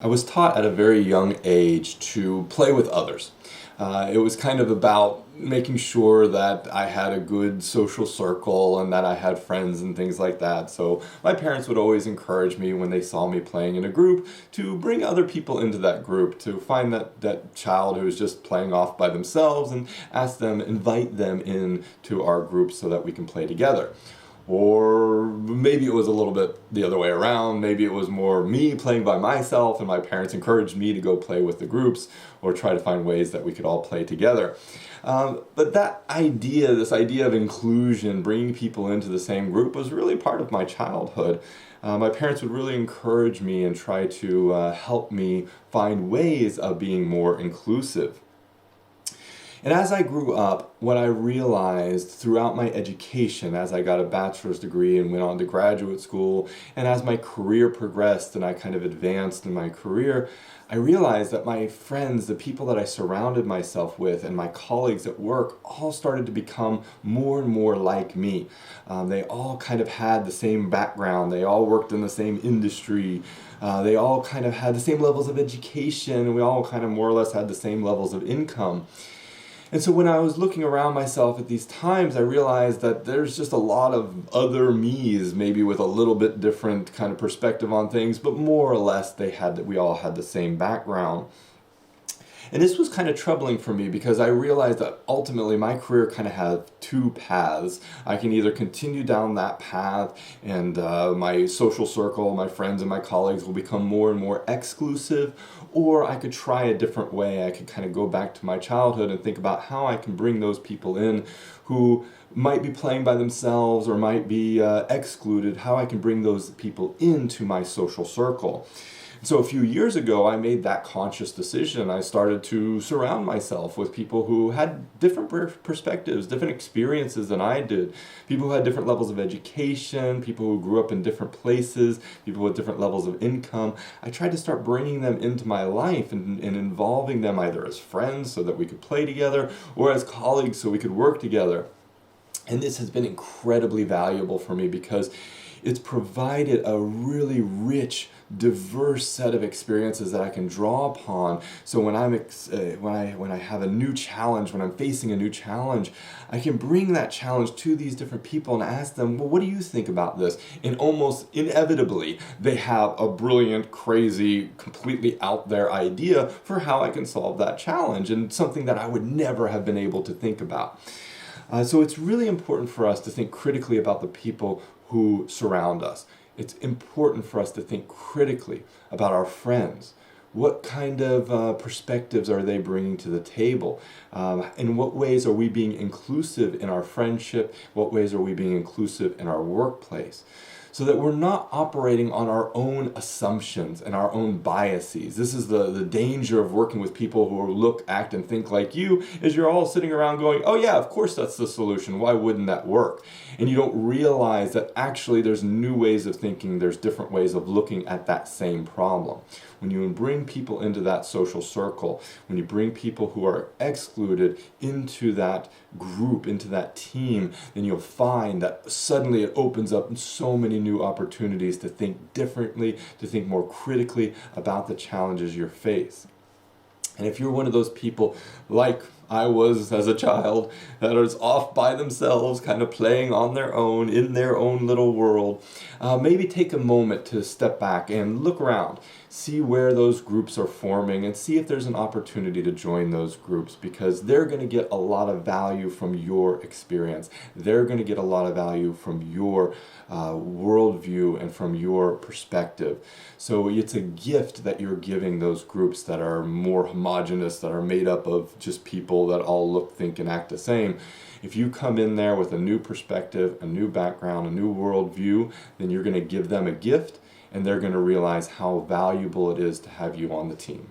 I was taught at a very young age to play with others. It was kind of about making sure that I had a good social circle and that I had friends and things like that. So my parents would always encourage me when they saw me playing in a group to bring other people into that group, to find that child who was just playing off by themselves and invite them in to our group so that we can play together. Or maybe it was a little bit the other way around. Maybe it was more me playing by myself and my parents encouraged me to go play with the groups or try to find ways that we could all play together. But this idea of inclusion, bringing people into the same group, was really part of my childhood. My parents would really encourage me and try to help me find ways of being more inclusive. And as I grew up, what I realized throughout my education, as I got a bachelor's degree and went on to graduate school, and as my career progressed and I kind of advanced in my career, I realized that my friends, the people that I surrounded myself with, and my colleagues at work all started to become more and more like me. They all kind of had the same background. They all worked in the same industry. They all kind of had the same levels of education, and we all kind of more or less had the same levels of income. And so when I was looking around myself at these times, I realized that there's just a lot of other me's, maybe with a little bit different kind of perspective on things, but more or less we all had the same background. And this was kind of troubling for me because I realized that ultimately my career kind of had two paths. I can either continue down that path and my social circle, my friends and my colleagues will become more and more exclusive, or I could try a different way. I could kind of go back to my childhood and think about how I can bring those people in who might be playing by themselves or might be excluded, how I can bring those people into my social circle. So a few years ago, I made that conscious decision. I started to surround myself with people who had different perspectives, different experiences than I did. People who had different levels of education, people who grew up in different places, people with different levels of income. I tried to start bringing them into my life and involving them either as friends so that we could play together or as colleagues so we could work together. And this has been incredibly valuable for me because it's provided a really rich, diverse set of experiences that I can draw upon. So when I have a new challenge, when I'm facing a new challenge, I can bring that challenge to these different people and ask them, well, what do you think about this? And almost inevitably, they have a brilliant, crazy, completely out there idea for how I can solve that challenge, and something that I would never have been able to think about. So it's really important for us to think critically about the people who surround us. It's important for us to think critically about our friends. What kind of perspectives are they bringing to the table? In what ways are we being inclusive in our friendship? What ways are we being inclusive in our workplace? So that we're not operating on our own assumptions and our own biases. This is the danger of working with people who look, act, and think like you, is you're all sitting around going, oh yeah, of course that's the solution. Why wouldn't that work? And you don't realize that actually there's new ways of thinking, there's different ways of looking at that same problem. When you bring people into that social circle, when you bring people who are excluded into that group, into that team, then you'll find that suddenly it opens up so many new opportunities to think differently, to think more critically about the challenges you face. And if you're one of those people, like I was as a child, that is off by themselves, kind of playing on their own, in their own little world, maybe take a moment to step back and look around, see where those groups are forming, and see if there's an opportunity to join those groups, because they're going to get a lot of value from your experience. They're going to get a lot of value from your worldview and from your perspective. So it's a gift that you're giving those groups that are more homogenous, that are made up of just people that all look, think, and act the same. If you come in there with a new perspective, a new background, a new worldview, then you're going to give them a gift, and they're going to realize how valuable it is to have you on the team.